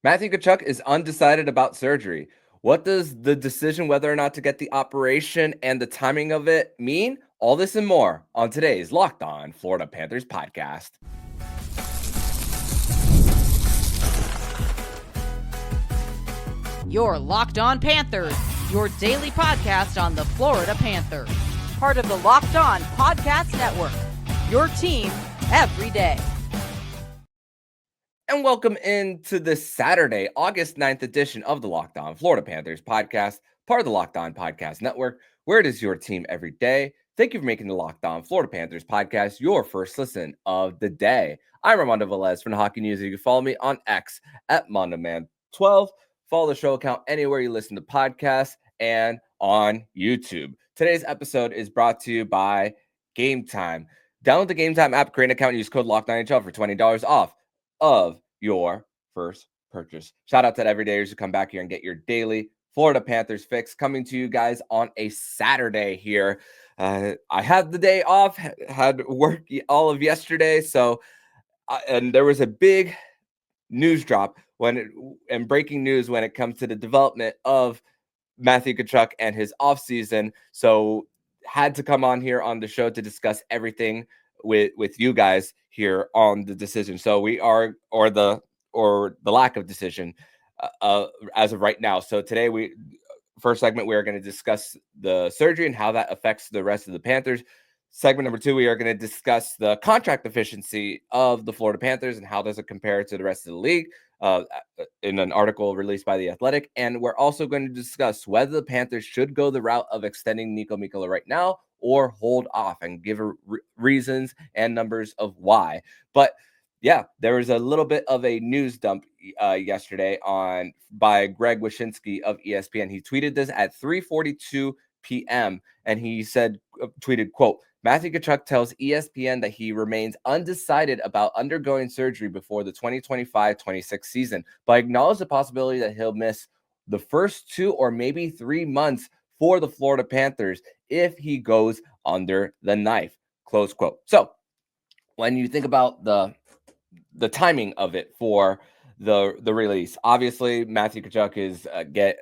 Matthew Tkachuk is undecided about surgery. What does the decision whether or not to get the operation and the timing of it mean? All this and more on today's Locked On Florida Panthers podcast. You're Locked On Panthers, your daily podcast on the Florida Panthers. Part of the Locked On Podcast Network, your team every day. And welcome into this Saturday, August 9th edition of the Locked On Florida Panthers podcast, part of the Locked On Podcast Network, where it is your team every day. Thank you for making the Locked On Florida Panthers podcast your first listen of the day. I'm Armando Velez from the Hockey News. You can follow me on X at MondoMan12. Follow the show account anywhere you listen to podcasts and on YouTube. Today's episode is brought to you by Game Time. Download the Game Time app, create an account, and use code LOCKEDONNHL for $20 off of your first purchase. Shout out to everydayers who come back here and get your daily Florida Panthers fix, coming to you guys on a Saturday here. I had the day off, had work all of yesterday, and there was a big news drop and breaking news when it comes to the development of Matthew Tkachuk and his offseason. So had to come on here on the show to discuss everything with you guys here on the decision. So we are, or the lack of decision as of right now. So today, first segment, we are going to discuss the surgery and how that affects the rest of the Panthers. Segment number 2, we are going to discuss the contract efficiency of the Florida Panthers and how does it compare to the rest of the league in an article released by The Athletic. And we're also going to discuss whether the Panthers should go the route of extending Niko Mikkola right now or hold off and give reasons and numbers of why. But yeah, there was a little bit of a news dump yesterday by Greg Wyshynski of ESPN. He tweeted this at 3:42 p.m. and he tweeted, quote, Matthew Tkachuk tells ESPN that he remains undecided about undergoing surgery before the 2025-26 season, but acknowledged the possibility that he'll miss the first 2 or maybe 3 months for the Florida Panthers if he goes under the knife, close quote. So when you think about the timing of it for the release, obviously Matthew Tkachuk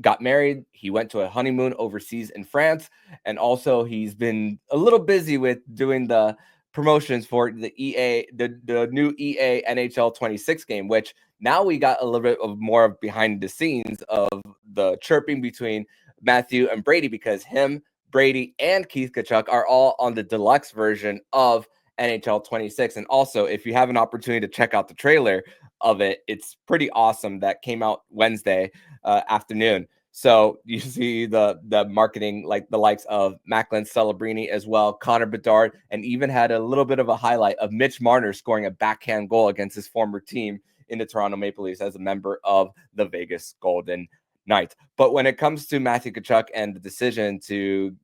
got married. He went to a honeymoon overseas in France, and also he's been a little busy with doing the promotions for the new EA NHL 26 game, which now we got a little bit of more of behind the scenes of the chirping between Matthew and Brady, because him, Brady, and Keith Tkachuk are all on the deluxe version of NHL 26. And also, if you have an opportunity to check out the trailer of it, it's pretty awesome. That came out Wednesday afternoon. So you see the marketing, like the likes of Macklin Celebrini as well, Connor Bedard, and even had a little bit of a highlight of Mitch Marner scoring a backhand goal against his former team in the Toronto Maple Leafs as a member of the Vegas Golden Knights. But when it comes to Matthew Tkachuk and the decision to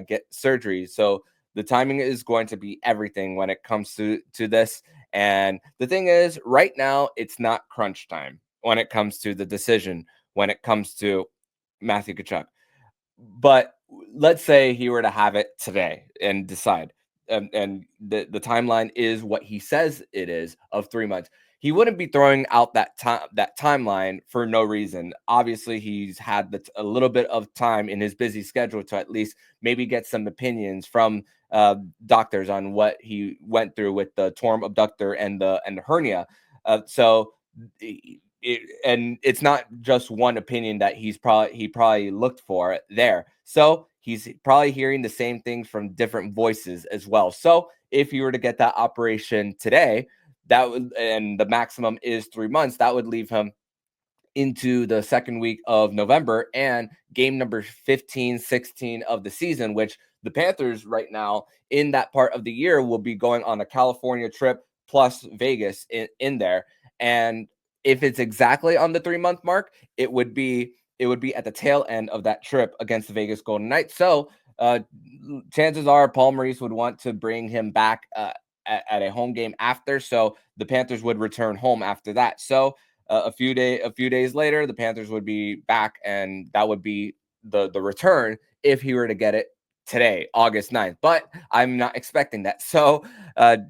get surgery, so the timing is going to be everything when it comes to this. And the thing is, right now, it's not crunch time when it comes to the decision, when it comes to Matthew Tkachuk. But let's say he were to have it today and decide, and the timeline is what he says it is, of 3 months. He wouldn't be throwing out that timeline for no reason. Obviously, he's had a little bit of time in his busy schedule to at least maybe get some opinions from doctors on what he went through with the torn abductor and the hernia. And it's not just one opinion that he probably looked for there. So he's probably hearing the same things from different voices as well. So if you were to get that operation today, and the maximum is 3 months, that would leave him into the second week of November and game number 15, 16 of the season, which the Panthers right now in that part of the year will be going on a California trip plus Vegas in there. And if it's exactly on the 3-month mark, it would be at the tail end of that trip against the Vegas Golden Knights. So chances are Paul Maurice would want to bring him back at a home game after. So the Panthers would return home after that. So a few days later, the Panthers would be back, and that would be the return if he were to get it today, August 9th. But I'm not expecting that. So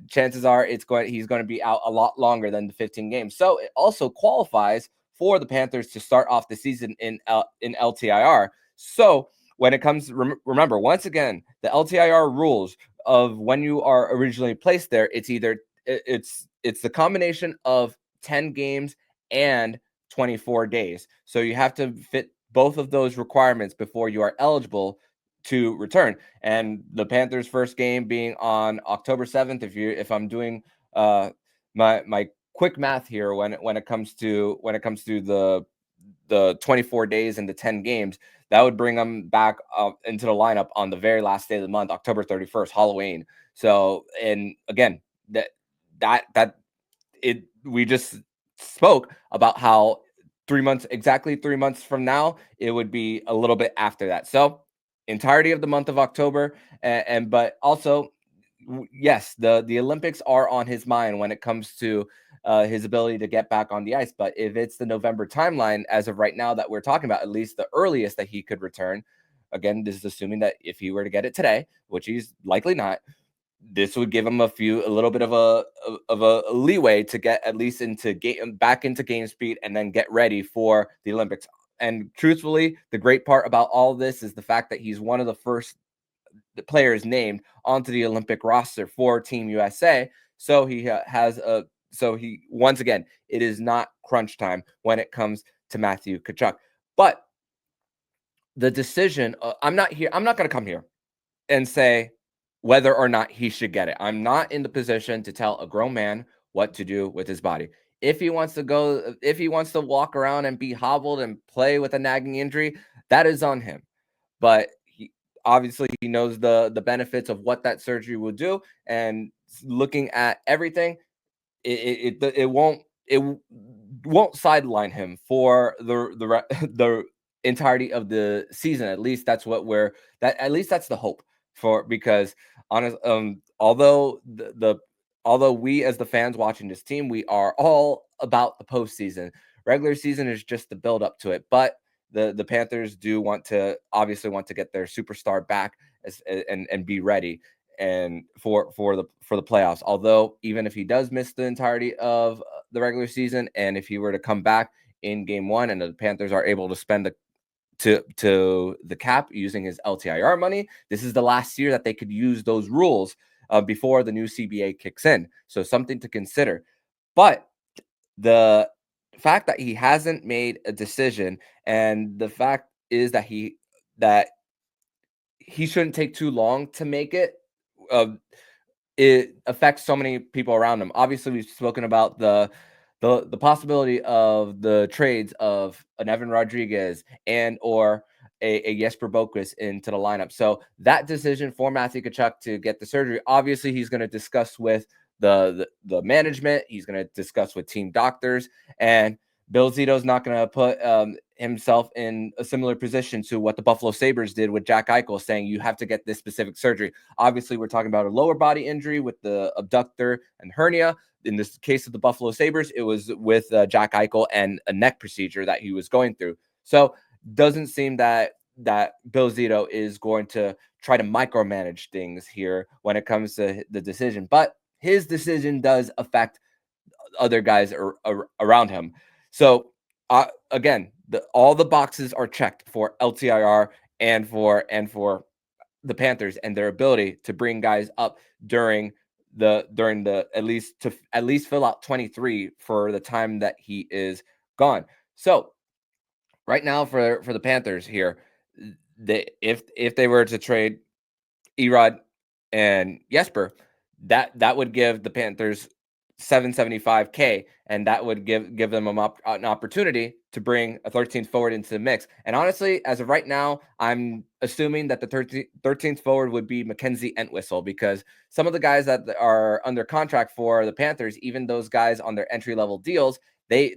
chances are he's going to be out a lot longer than the 15 games. So it also qualifies for the Panthers to start off the season in LTIR. So when it comes, remember, once again, the LTIR rules of when you are originally placed there, it's either it's the combination of 10 games and 24 days. So you have to fit both of those requirements before you are eligible to return. And the Panthers' first game being on October 7th. If I'm doing my quick math here, when it comes to the 24 days and the 10 games, that would bring them back into the lineup on the very last day of the month, October 31st, Halloween. So, and again, we just spoke about how exactly 3 months from now, it would be a little bit after that. So entirety of the month of October, but also, yes, the Olympics are on his mind when it comes to his ability to get back on the ice. But if it's the November timeline, as of right now that we're talking about, at least the earliest that he could return, again, this is assuming that if he were to get it today, which he's likely not, this would give him a little bit of a leeway to get at least back into game speed and then get ready for the Olympics. And truthfully, the great part about all this is the fact that he's one of the first players named onto the Olympic roster for Team USA. So once again, it is not crunch time when it comes to Matthew Tkachuk. But the decision, I'm not going to come here and say whether or not he should get it. I'm not in the position to tell a grown man what to do with his body. If he wants to walk around and be hobbled and play with a nagging injury, that is on him. But obviously he knows the benefits of what that surgery will do, and looking at everything, it won't sideline him for the entirety of the season. At least that's the hope for, because although although we as the fans watching this team, we are all about the postseason. Regular season is just the build up to it, but the Panthers do obviously want to get their superstar back and be ready and for the playoffs. Although even if he does miss the entirety of the regular season, and if he were to come back in game one and the Panthers are able to spend to the cap using his LTIR money, this is the last year that they could use those rules before the new CBA kicks in. So something to consider. But the fact that he hasn't made a decision, and the fact is that he shouldn't take too long to make it, it affects so many people around him. Obviously, we've spoken about the possibility of the trades of an Evan Rodriguez and or a Jesper Boquist into the lineup. So that decision for Matthew Tkachuk to get the surgery, obviously he's going to discuss with the management. He's going to discuss with team doctors, and Bill Zito's not going to put himself in a similar position to what the Buffalo Sabres did with Jack Eichel, saying you have to get this specific surgery. Obviously, we're talking about a lower body injury with the abductor and hernia. In this case of the Buffalo Sabres, it was with Jack Eichel and a neck procedure that he was going through. So doesn't seem that Bill Zito is going to try to micromanage things here when it comes to the decision. But his decision does affect other guys around him. So again, all the boxes are checked for LTIR and for the Panthers and their ability to bring guys up during the at least fill out 23 for the time that he is gone. So right now for the Panthers here, if they were to trade Erod and Jesper, that would give the Panthers $775K, and that would give them an opportunity to bring a 13th forward into the mix. And honestly, as of right now, I'm assuming that the 13th forward would be Mackenzie Entwistle, because some of the guys that are under contract for the Panthers, even those guys on their entry level deals, they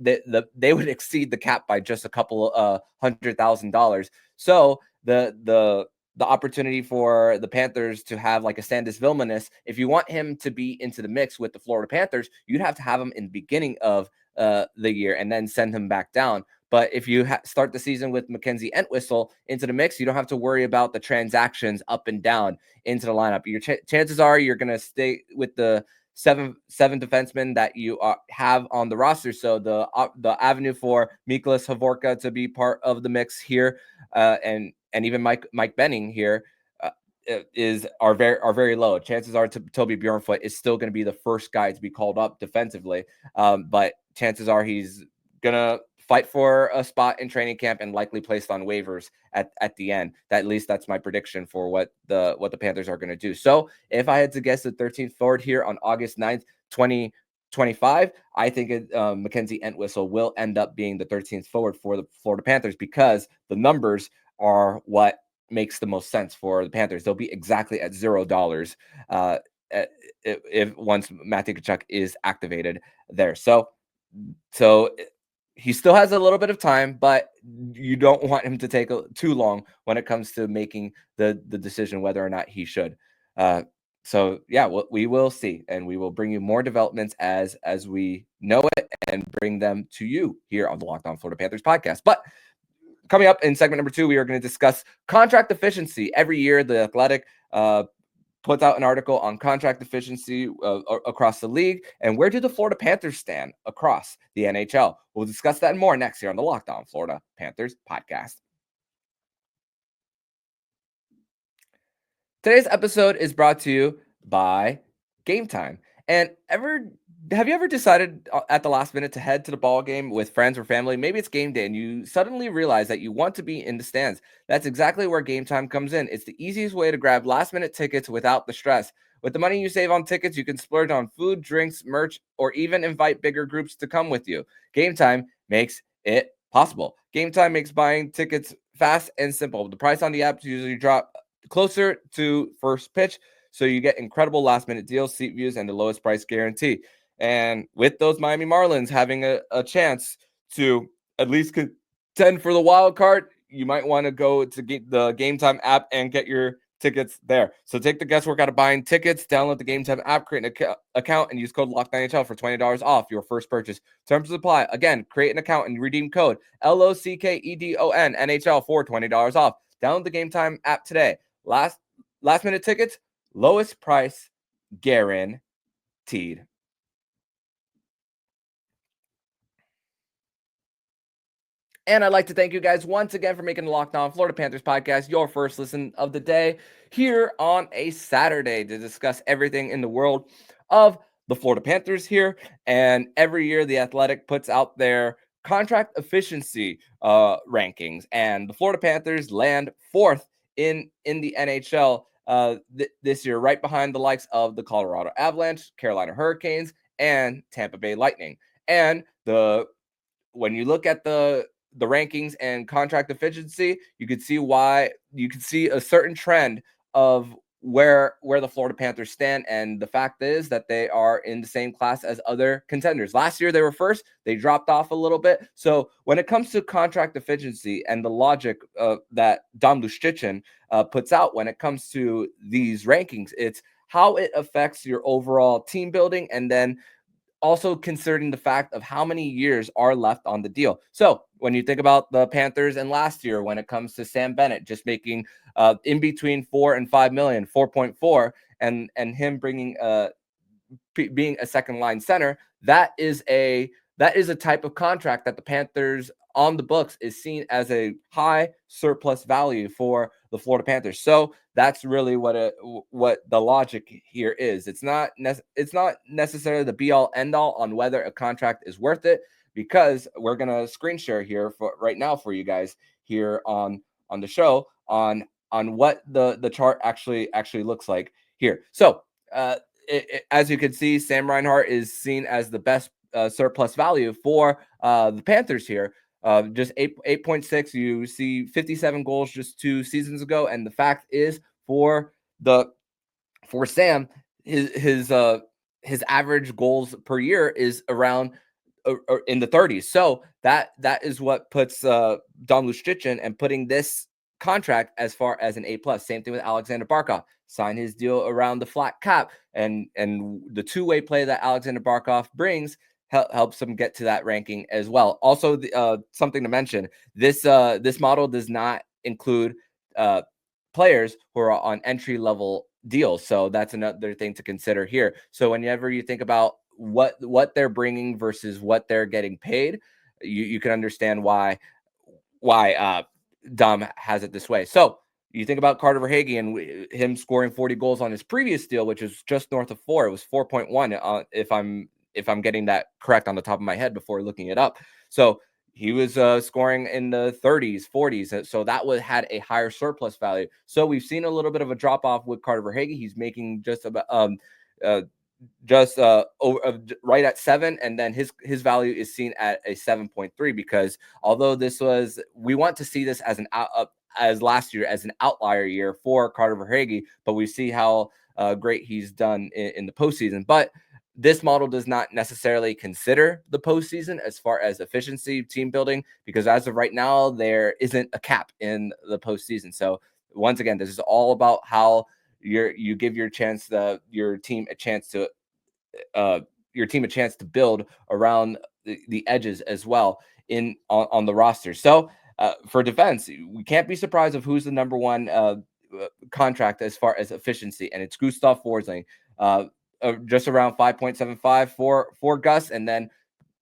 would exceed the cap by just a couple $100,000. So the opportunity for the Panthers to have like a Sandis Vilmanis, if you want him to be into the mix with the Florida Panthers, you'd have to have him in the beginning of the year and then send him back down. But if you start the season with Mackenzie Entwistle into the mix, you don't have to worry about the transactions up and down into the lineup. Your chances are you're going to stay with the seven defensemen that you have on the roster. So the avenue for Miklas Havorka to be part of the mix here, and even Mike Benning here, are very low. Chances are Toby Bjornfoot is still going to be the first guy to be called up defensively, but chances are he's gonna fight for a spot in training camp and likely placed on waivers at the end. At least that's my prediction for what the Panthers are going to do. So if I had to guess the 13th forward here on August 9th, 2025, I think Mackenzie Entwistle will end up being the 13th forward for the Florida Panthers because the numbers are what makes the most sense for the Panthers. They'll be exactly at $0 if once Matthew Tkachuk is activated there. So he still has a little bit of time, but you don't want him to take too long when it comes to making the decision whether or not he should. So yeah, we will see, and we will bring you more developments as we know it and bring them to you here on the Locked On Florida Panthers podcast. But coming up in segment number 2, we are going to discuss contract efficiency. Every year, The Athletic puts out an article on contract efficiency across the league, and where do the Florida Panthers stand across the NHL? We'll discuss that and more next here on the Locked On Florida Panthers podcast. Today's episode is brought to you by Game Time. And have you ever decided at the last minute to head to the ball game with friends or family? Maybe it's game day and you suddenly realize that you want to be in the stands. That's exactly where Game Time comes in. It's the easiest way to grab last minute tickets without the stress. With the money you save on tickets, you can splurge on food, drinks, merch, or even invite bigger groups to come with you. Game Time makes it possible. Game Time makes buying tickets fast and simple. The price on the app usually drop closer to first pitch, so you get incredible last minute deals, seat views, and the lowest price guarantee. And with those Miami Marlins having a chance to at least contend for the wild card, you might want to go to the Game Time app and get your tickets there. So take the guesswork out of buying tickets, download the Game Time app, create an account, and use code LOCKEDONNHL for $20 off your first purchase. Terms apply. Again, create an account and redeem code LOCKEDON NHL for $20 off. Download the Game Time app today. Last minute tickets, lowest price guaranteed. And I'd like to thank you guys once again for making the Locked On Florida Panthers podcast your first listen of the day here on a Saturday to discuss everything in the world of the Florida Panthers here. And every year, The Athletic puts out their contract efficiency rankings, and the Florida Panthers land 4th in the NHL this year, right behind the likes of the Colorado Avalanche, Carolina Hurricanes, and Tampa Bay Lightning. And when you look at the rankings and contract efficiency, you could see a certain trend of where the Florida Panthers stand. And the fact is that they are in the same class as other contenders. Last year they were first, they dropped off a little bit. So when it comes to contract efficiency and the logic that Dom Luszczyszyn puts out when it comes to these rankings, it's how it affects your overall team building, and then also considering the fact of how many years are left on the deal. So when you think about the Panthers and last year, when it comes to Sam Bennett just making in between 4 and 5 million, 4.4, and him bringing being a second line center, that is a type of contract that the Panthers on the books is seen as a high surplus value for the Florida Panthers. So that's really what the logic here is. It's not necessarily the be all end all on whether a contract is worth it, because we're gonna screen share here for right now for you guys here on the show on what the chart actually looks like here. So as you can see, Sam Reinhart is seen as the best surplus value for the Panthers here. Just 8.6. You see 57 goals just 2 seasons ago, and the fact is for Sam, his average goals per year is around in the 30s. So that is what puts Dom Luszczyszyn and putting this contract as far as an A+. Same thing with Alexander Barkov. Sign his deal around the flat cap, and the two-way play that Alexander Barkov brings helps them get to that ranking as well. Also, something to mention: this model does not include players who are on entry level deals. So that's another thing to consider here. So whenever you think about what they're bringing versus what they're getting paid, you can understand why Dom has it this way. So you think about Carter Verhaeghe and him scoring 40 goals on his previous deal, which is just north of 4. It was 4.1 if I'm getting that correct on the top of my head before looking it up. So he was scoring in the 30s, 40s. So that had a higher surplus value. So we've seen a little bit of a drop off with Carter Verhaeghe. He's making just about right at 7, and then his value is seen at a 7.3, because although we want to see this as as last year as an outlier year for Carter Verhaeghe, but we see how great he's done in the postseason. But this model does not necessarily consider the postseason as far as efficiency, team building, because as of right now, there isn't a cap in the postseason. So once again, this is all about how you give your team a chance to build around the edges as well on the roster. So for defense, we can't be surprised of who's the number one contract as far as efficiency, and it's Gustav Forsling, just around 5.75 for Gus, and then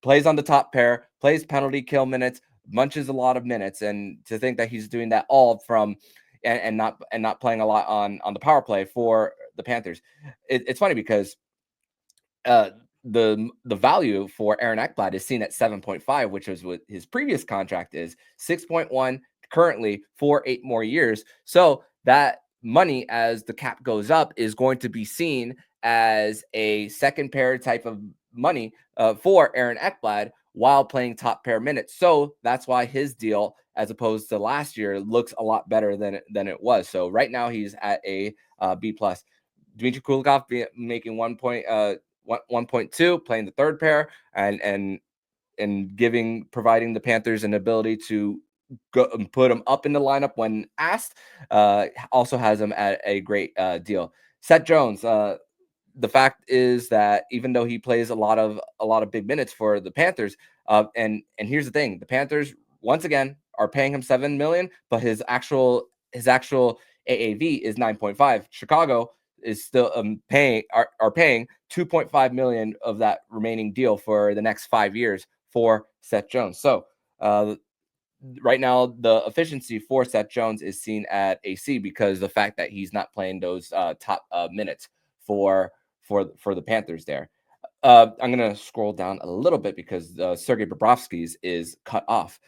plays on the top pair, plays penalty kill minutes, munches a lot of minutes, and to think that he's doing that all from and not playing a lot on the power play for the Panthers. It's funny because the value for Aaron Ekblad is seen at 7.5, which is what his previous contract is, 6.1 currently for 8 more years. So that money, as the cap goes up, is going to be seen as a second pair type of money for Aaron Ekblad while playing top pair minutes. So that's why his deal, as opposed to last year, looks a lot better than it was. So right now he's at a B plus. Dmitry Kulikov making 1.2, playing the third pair, and providing the Panthers an ability to go and put him up in the lineup when asked. Also has him at a great deal. Seth Jones, the fact is that even though he plays a lot of big minutes for the Panthers, and here's the thing, the Panthers once again are paying him $7 million, but his actual AAV is 9.5. Chicago is still paying 2.5 million of that remaining deal for the next 5 years for Seth Jones. So right now the efficiency for Seth Jones is seen at a C, because the fact that he's not playing those top minutes for the Panthers there. I'm going to scroll down a little bit because Sergei Bobrovsky's is cut off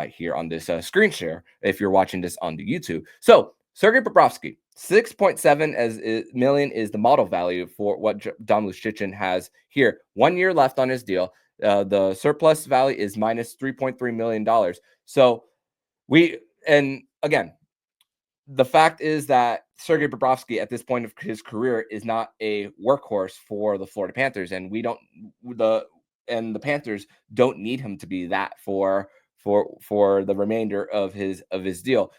here on this screen share if you're watching this on the YouTube. So Sergei Bobrovsky, 6.7 million is the model value for what Dom Luszczyszyn has here. 1 year left on his deal. The surplus value is minus $3.3 million. So and again, the fact is that Sergei Bobrovsky at this point of his career is not a workhorse for the Florida Panthers, and the Panthers don't need him to be that for the remainder of his deal.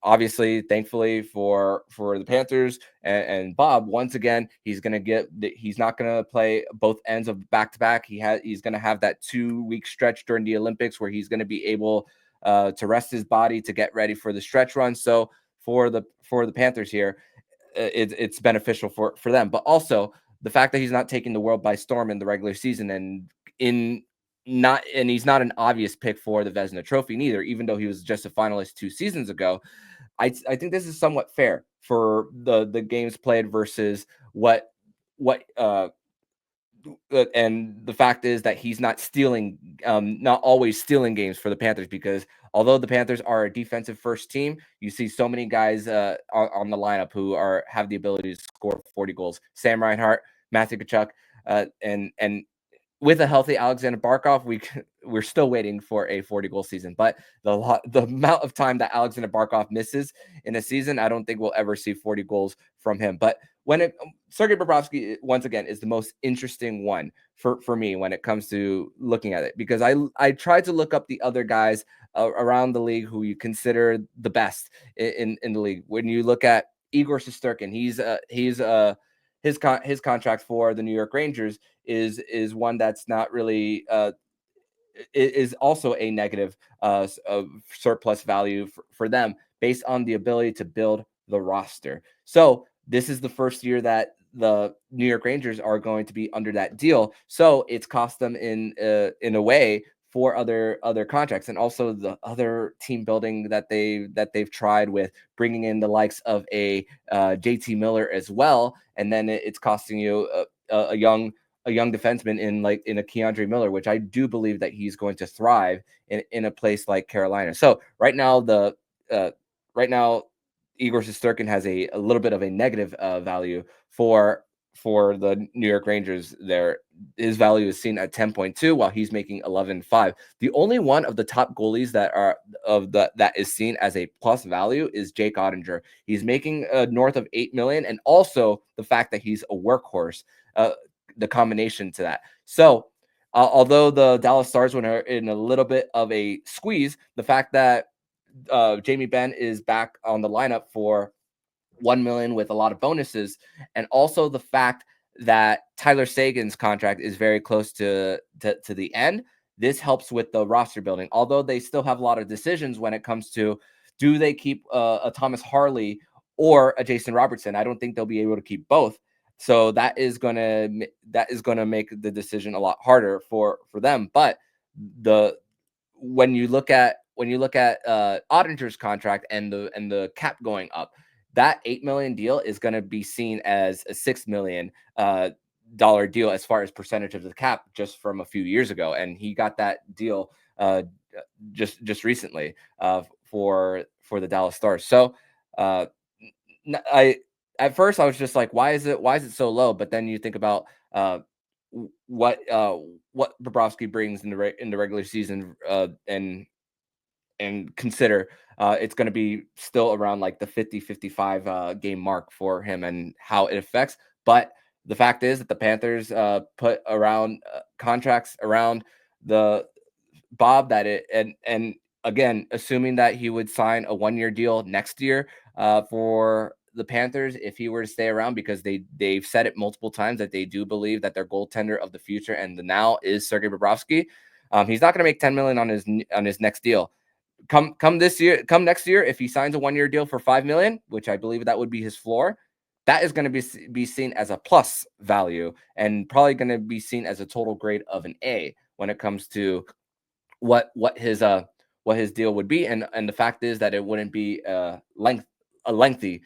Obviously, thankfully for the Panthers and Bob, once again, he's not going to play both ends of back-to-back. He's going to have that 2-week stretch during the Olympics where he's going to be able to rest his body to get ready for the stretch run. So for the Panthers here, it's beneficial for them. But also the fact that he's not taking the world by storm in the regular season, and he's not an obvious pick for the Vezina Trophy neither, even though he was just a finalist 2 seasons ago. I think this is somewhat fair for the games played versus what and the fact is that he's not always stealing games for the Panthers, because although the Panthers are a defensive first team, you see so many guys on the lineup who have the ability to score 40 goals. Sam Reinhart, Matthew Tkachuk, and with a healthy Alexander Barkov, we're still waiting for a 40-goal season. But the amount of time that Alexander Barkov misses in a season, I don't think we'll ever see 40 goals from him. But Sergei Bobrovsky, once again, is the most interesting one for me when it comes to looking at it, because I tried to look up the other guys around the league who you consider the best in the league. When you look at Igor Shesterkin, his contract for the New York Rangers is one that's not really is also a negative surplus value for them based on the ability to build the roster. So this is the first year that the New York Rangers are going to be under that deal. So it's cost them in a way for other contracts, and also the other team building that they've tried with bringing in the likes of a JT Miller as well, and then it's costing you a young defenseman in a Keandre Miller, which I do believe that he's going to thrive in a place like Carolina. So right now right now Igor Shesterkin has a little bit of a negative value for the New York Rangers there. His value is seen at 10.2 while he's making 11.5. The only one of the top goalies that is seen as a plus value is Jake Ottinger. He's making north of 8 million, and also the fact that he's a workhorse, the combination to that. So although the Dallas Stars were in a little bit of a squeeze, the fact that Jamie Benn is back on the lineup for 1 million with a lot of bonuses, and also the fact that Tyler Sagan's contract is very close to the end. This helps with the roster building, although they still have a lot of decisions when it comes to, do they keep a Thomas Harley or a Jason Robertson? I don't think they'll be able to keep both. So that is gonna make the decision a lot harder for them. But the when you look at Ottinger's contract and the cap going up, that $8 million deal is going to be seen as a $6 million dollar deal as far as percentage of the cap, just from a few years ago, and he got that deal just recently for the Dallas Stars. So at first I was just like, why is it so low? But then you think about what Bobrovsky brings in the regular season, and consider it's going to be still around like the 50-55 game mark for him and how it affects. But the fact is that the Panthers put around contracts around the Bob and again, assuming that he would sign a 1-year deal next year for the Panthers if he were to stay around, because they've said it multiple times that they do believe that their goaltender of the future and the now is Sergei Bobrovsky. He's not going to make 10 million on his next deal. Come next year, if he signs a 1-year deal for 5 million, which I believe that would be his floor, that is going to be seen as a plus value, and probably going to be seen as a total grade of an A when it comes to what his deal would be. And the fact is that it wouldn't be a lengthy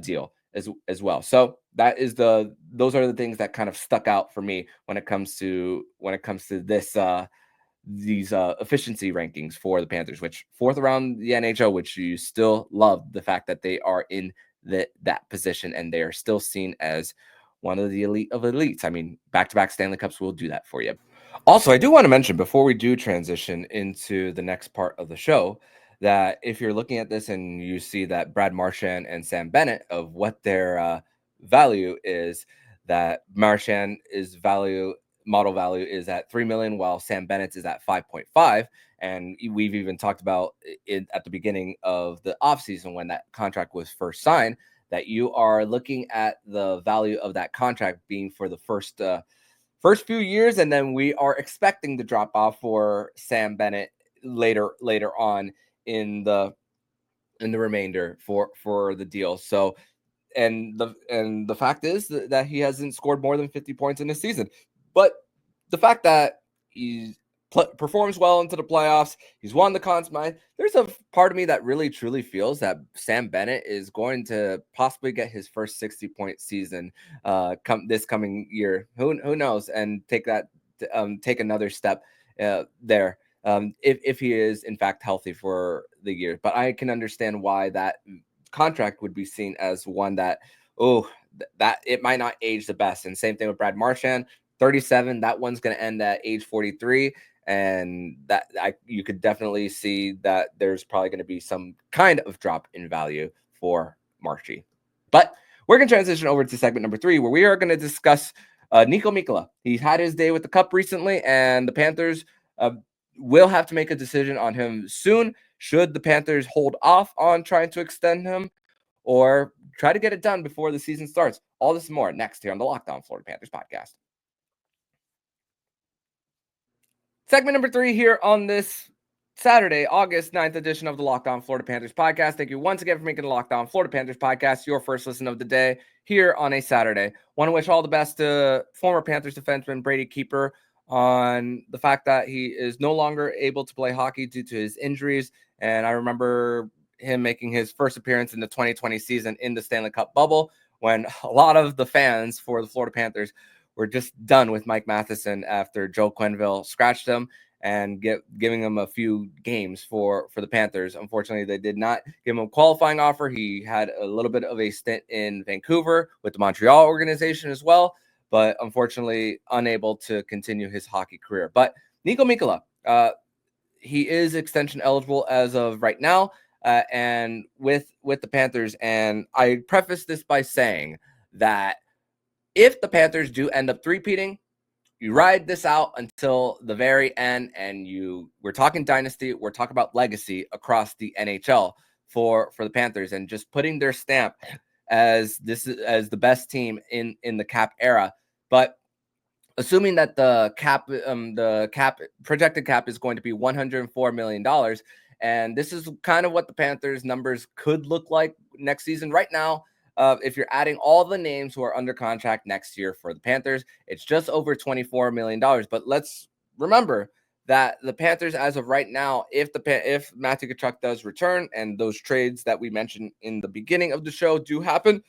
deal as well. So those are the things that kind of stuck out for me when it comes to this these efficiency rankings for the Panthers, which fourth around the NHL, which you still love the fact that they are in that position and they are still seen as one of the elite of elites. I mean, back-to-back Stanley Cups will do that for you. Also, I do want to mention, before we do transition into the next part of the show, that if you're looking at this and you see that Brad Marchand and Sam Bennett, of what their value is, that Marchand model value is at 3 million, while Sam Bennett's is at 5.5. And we've even talked about it at the beginning of the offseason when that contract was first signed, that you are looking at the value of that contract being for the first few years, and then we are expecting the drop off for Sam Bennett later on in the remainder for the deal. So and the fact is that he hasn't scored more than 50 points in a season. But the fact that he performs well into the playoffs, he's won the Conn Smythe, there's a part of me that really truly feels that Sam Bennett is going to possibly get his first 60-point season this coming year. Who knows? And take another step there. If he is in fact healthy for the year. But I can understand why that contract would be seen as one that it might not age the best. And same thing with Brad Marchand, 37. That one's going to end at age 43, and you could definitely see that there's probably going to be some kind of drop in value for Marshy. But we're going to transition over to segment number 3, where we are going to discuss Niko Mikkola. He's had his day with the Cup recently, and the Panthers will have to make a decision on him soon. Should the Panthers hold off on trying to extend him, or try to get it done before the season starts? All this and more next here on the Locked On Florida Panthers podcast. Segment number 3 here on this Saturday, August 9th edition of the Locked On Florida Panthers podcast. Thank you once again for making the Locked On Florida Panthers podcast your first listen of the day here on a Saturday. Want to wish all the best to former Panthers defenseman Brady Keeper on the fact that he is no longer able to play hockey due to his injuries. And I remember him making his first appearance in the 2020 season in the Stanley Cup bubble when a lot of the fans for the Florida Panthers were just done with Mike Matheson after Joe Quenneville scratched him and giving him a few games for the Panthers. Unfortunately, they did not give him a qualifying offer. He had a little bit of a stint in Vancouver with the Montreal organization as well, but unfortunately unable to continue his hockey career. But Niko Mikkola, he is extension eligible as of right now, and with the Panthers. And I preface this by saying that if the Panthers do end up three-peating, you ride this out until the very end, and we're talking dynasty, we're talking about legacy across the NHL for the Panthers, and just putting their stamp as the best team in the cap era. But assuming that the projected cap is going to be $104 million, and this is kind of what the Panthers numbers could look like next season. Right now, if you're adding all the names who are under contract next year for the Panthers, it's just over $24 million. But let's remember that the Panthers, as of right now, if Matthew Tkachuk does return and those trades that we mentioned in the beginning of the show do happen,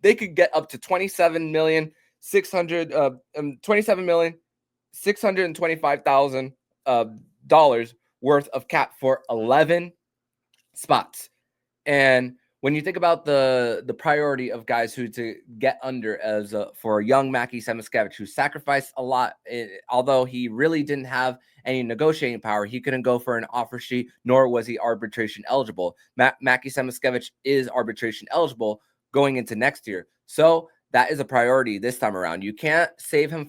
they could get up to $27,625,000 worth of cap for 11 spots. And when you think about the priority of guys who to get under for a young Mackie Samoskevich, who sacrificed a lot, although he really didn't have any negotiating power, he couldn't go for an offer sheet, nor was he arbitration eligible. Mackie Samoskevich is arbitration eligible going into next year. So that is a priority this time around. You can't save him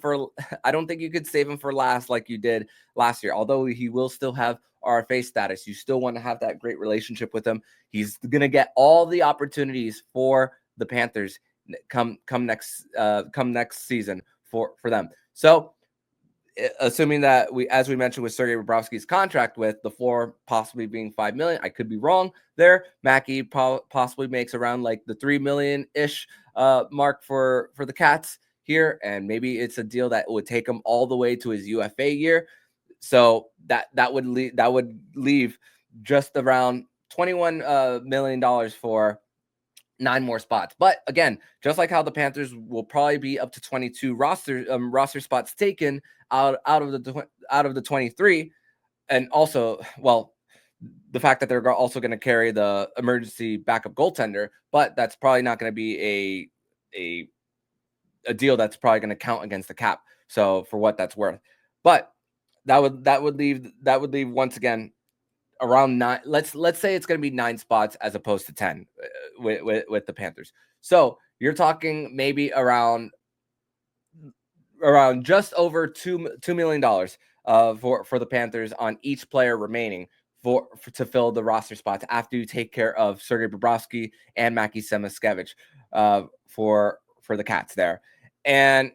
I don't think you could save him for last like you did last year, although he will still have RFA status. You still want to have that great relationship with him. He's going to get all the opportunities for the Panthers come next season for them. So assuming that as we mentioned with Sergei Bobrovsky's contract, with the floor possibly being $5 million, I could be wrong there. Mackie possibly makes around like the $3 million-ish mark for the Cats here, and maybe it's a deal that would take him all the way to his UFA year. So that would leave just around $21 million for 9 more spots. But again, just like how the Panthers will probably be up to 22 roster spots taken out of the 23, and also, well, the fact that they're also going to carry the emergency backup goaltender, but that's probably not going to be a deal that's probably going to count against the cap. So for what that's worth, but that would leave once again around 9. Let's say it's going to be 9 spots as opposed to 10 with the Panthers. So you're talking maybe around just over $2 million for the Panthers on each player remaining to fill the roster spots after you take care of Sergei Bobrovsky and Mackie Samoskevich for the Cats there. And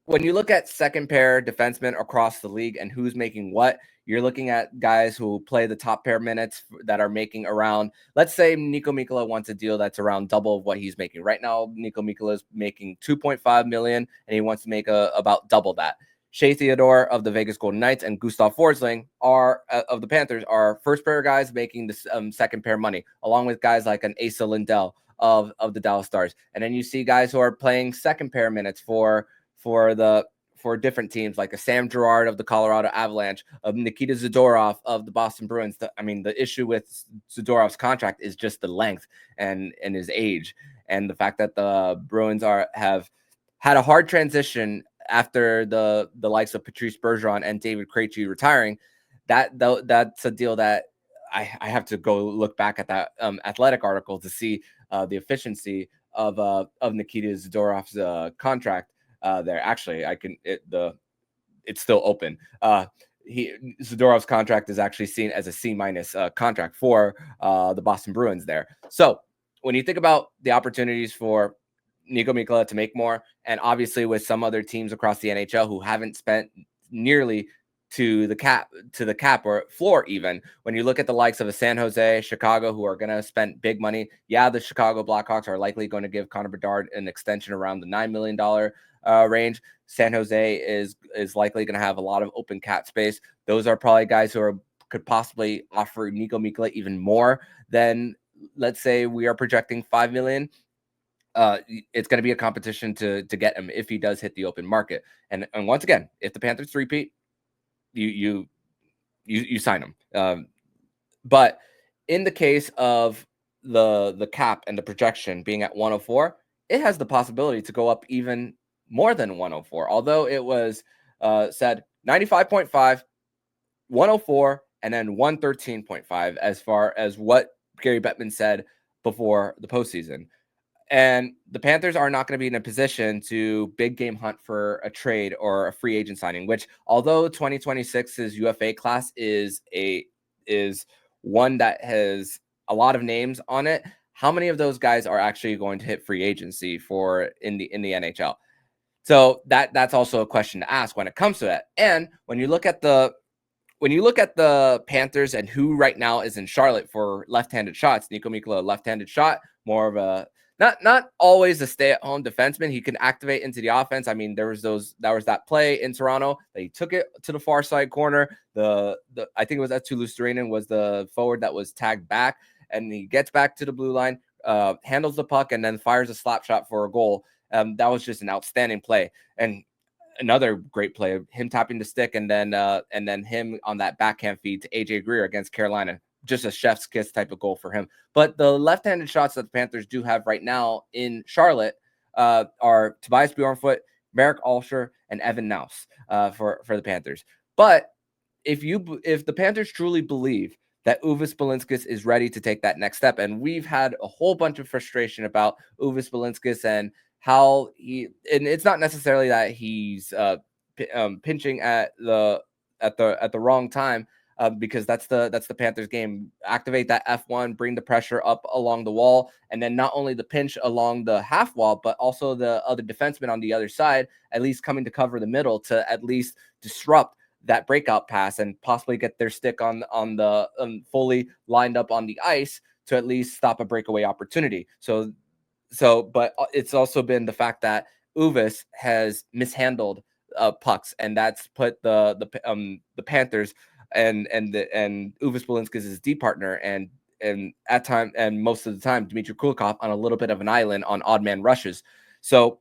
when you look at second pair defensemen across the league and who's making what, you're looking at guys who play the top pair minutes that are making around, let's say Niko Mikkola wants a deal that's around double of what he's making. Right now, Niko Mikkola is making $2.5 million, and he wants to make about double that. Shea Theodore of the Vegas Golden Knights and Gustav Forsling of the Panthers are first pair guys making the second pair money, along with guys like an Asa Lindell of the Dallas Stars. And then you see guys who are playing second pair minutes for different teams, like a Sam Girard of the Colorado Avalanche, of Nikita Zadorov of the Boston Bruins. The issue with Zadorov's contract is just the length and his age, and the fact that the Bruins have had a hard transition after the likes of Patrice Bergeron and David Krejci retiring. That's a deal that I have to go look back at that Athletic article to see the efficiency of Nikita Zadorov's contract. There actually, it's still open. Zadorov's contract is actually seen as a C- contract for the Boston Bruins there. So when you think about the opportunities for Niko Mikkola to make more, and obviously with some other teams across the NHL who haven't spent nearly to the cap or floor. Even when you look at the likes of a San Jose, Chicago, who are going to spend big money. Yeah, the Chicago Blackhawks are likely going to give Connor Bedard an extension around the $9 million range. San Jose is likely going to have a lot of open cap space. Those are probably guys who could possibly offer Niko Mikkola even more than, let's say, we are projecting $5 million. It's going to be a competition to get him if he does hit the open market. And once again, if the Panthers repeat, you sign him. But in the case of the cap and the projection being at 104, it has the possibility to go up even more than 104. Although it was said 95.5, 104, and then 113.5 as far as what Gary Bettman said before the postseason. And the Panthers are not going to be in a position to big game hunt for a trade or a free agent signing, which, although 2026's UFA class is one that has a lot of names on it, how many of those guys are actually going to hit free agency for in the NHL? So that's also a question to ask when it comes to that. And when you look at the Panthers and who right now is in Charlotte for left-handed shots, Niko Mikkola, left-handed shot, more of a not always a stay-at-home defenseman. He can activate into the offense. I mean, there was that play in Toronto that he took it to the far side corner. I think it was Eetu Luostarinen was the forward that was tagged back, and he gets back to the blue line, handles the puck, and then fires a slap shot for a goal. That was just an outstanding play. And another great play, him tapping the stick, and then him on that backhand feed to AJ Greer against Carolina. Just a chef's kiss type of goal for him. But the left-handed shots that the Panthers do have right now in Charlotte are Tobias Bjornfoot, Marek Alscher, and Evan Naus for the Panthers. But if the Panthers truly believe that Uvis Balinskis is ready to take that next step, and we've had a whole bunch of frustration about Uvis Balinskis and how and it's not necessarily that he's pinching at the wrong time, because that's the Panthers game. Activate that F1, bring the pressure up along the wall, and then not only the pinch along the half wall, but also the other defenseman on the other side, at least coming to cover the middle to at least disrupt that breakout pass and possibly get their stick on the fully lined up on the ice to at least stop a breakaway opportunity. So, but it's also been the fact that Uvis has mishandled pucks, and that's put the Panthers and Uvis Balinskis' D partner and at time and most of the time Dmitry Kulikov on a little bit of an island on odd man rushes. So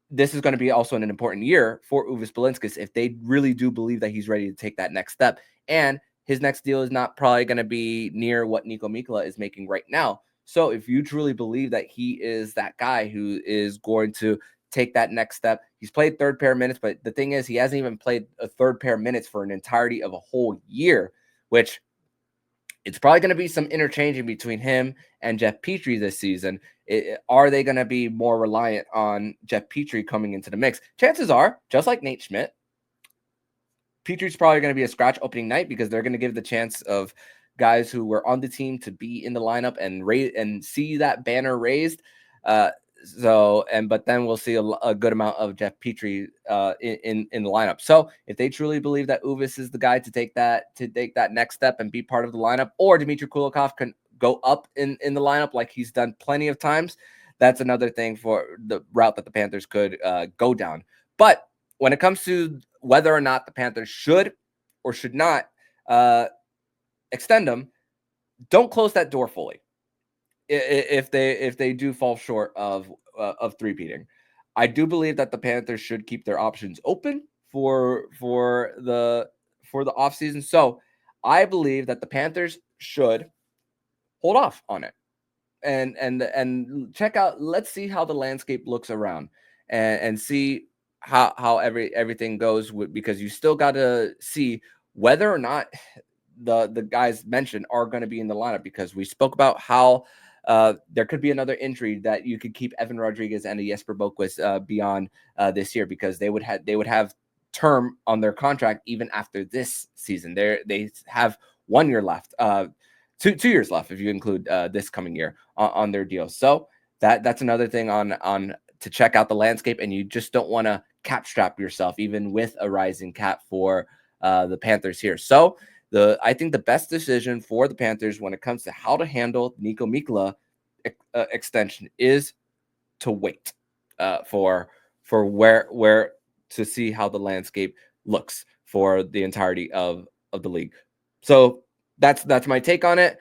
this is going to be also an important year for Uvis Balinskis if they really do believe that he's ready to take that next step. And his next deal is not probably going to be near what Niko Mikkola is making right now. So if you truly believe that he is that guy who is going to take that next step, he's played third pair minutes, but the thing is he hasn't even played a third pair minutes for an entirety of a whole year, which it's probably going to be some interchanging between him and Jeff Petrie this season. Are they going to be more reliant on Jeff Petrie coming into the mix? Chances are, just like Nate Schmidt, Petrie's probably going to be a scratch opening night because they're going to give the chance of guys who were on the team to be in the lineup and see that banner raised. But then we'll see a good amount of Jeff Petrie in the lineup. So if they truly believe that Uvis is the guy to take that next step and be part of the lineup, or Dmitry Kulikov can go up in the lineup like he's done plenty of times, that's another thing for the route that the Panthers could go down. But when it comes to whether or not the Panthers should or should not extend them, don't close that door fully. If they do fall short of three-peating, I do believe that the Panthers should keep their options open for the offseason. So I believe that the Panthers should hold off on it and check out. Let's see how the landscape looks around and see how everything goes because you still got to see whether or not the guys mentioned are going to be in the lineup, because we spoke about how there could be another injury that you could keep Evan Rodriguez and Jesper Boquist beyond this year, because they would have term on their contract even after this season. They have 1 year left, 2 years left if you include this coming year on their deal. So that's another thing on to check out the landscape, and you just don't want to cap strap yourself even with a rising cap for the Panthers here. So I think the best decision for the Panthers when it comes to how to handle Niko Mikkola extension is to wait for where to see how the landscape looks for the entirety of the league. So that's my take on it.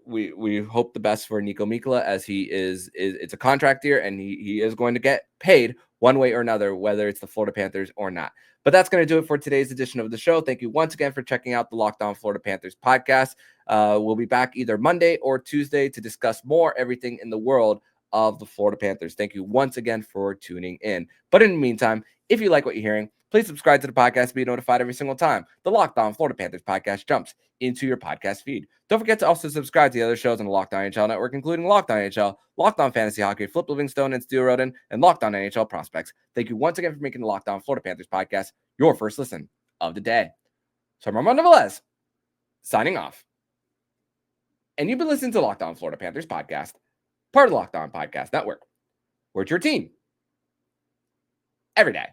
We hope the best for Niko Mikkola, as it's a contract year and he is going to get paid one way or another, whether it's the Florida Panthers or not. But that's going to do it for today's edition of the show. Thank you once again for checking out the Locked On Florida Panthers podcast. We'll be back either Monday or Tuesday to discuss more everything in the world of the Florida Panthers. Thank you once again for tuning in. But in the meantime, if you like what you're hearing, please subscribe to the podcast to be notified every single time the Locked On Florida Panthers podcast jumps into your podcast feed. Don't forget to also subscribe to the other shows on the Locked On NHL network, including Locked On NHL, Locked On Fantasy Hockey, Flip Livingstone and Stu Roden, and Locked On NHL Prospects. Thank you once again for making the Locked On Florida Panthers podcast your first listen of the day. So I'm Armando Velez, signing off. And you've been listening to Locked On Florida Panthers podcast, part of the Locked On Podcast Network. We're your team every day.